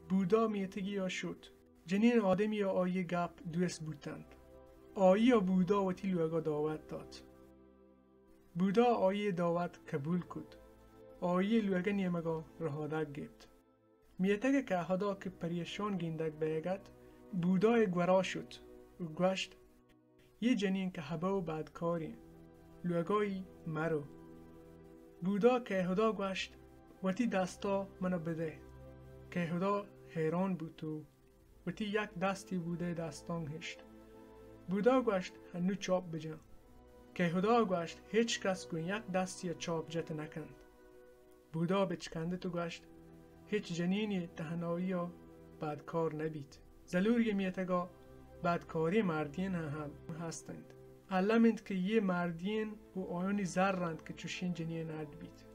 بودا میتگی یا شد جنین آدمی یا آیه گپ دوست بودند. آیه یا بودا و تیلوگا دعوت داد. بودا آیه دعوت قبول کد. آیه لوگا نیمگا رهادک گفت. میتگه که هدا که پریشان گیندک بیگت بودا گورا شد و گوشت یه جنین که حبه و بدکاری لوگایی مرو. بودا که هدا گوشت وتی دستا منو بده. که هدا حیران بود و تی یک دستی بوده دستان هشت. بودا گوشت هنو چاپ بجن. که هدا گوشت هیچ کس گوین یک دستی چاپ جت نکند. بودا بچکنده تو گوشت هیچ جنینی تهنایی و بدکار نبید. زلوری میتگا بدکاری مردین هم هستند. علمند که یه مردین و آیانی زرند که چوشین جنین نرد بید.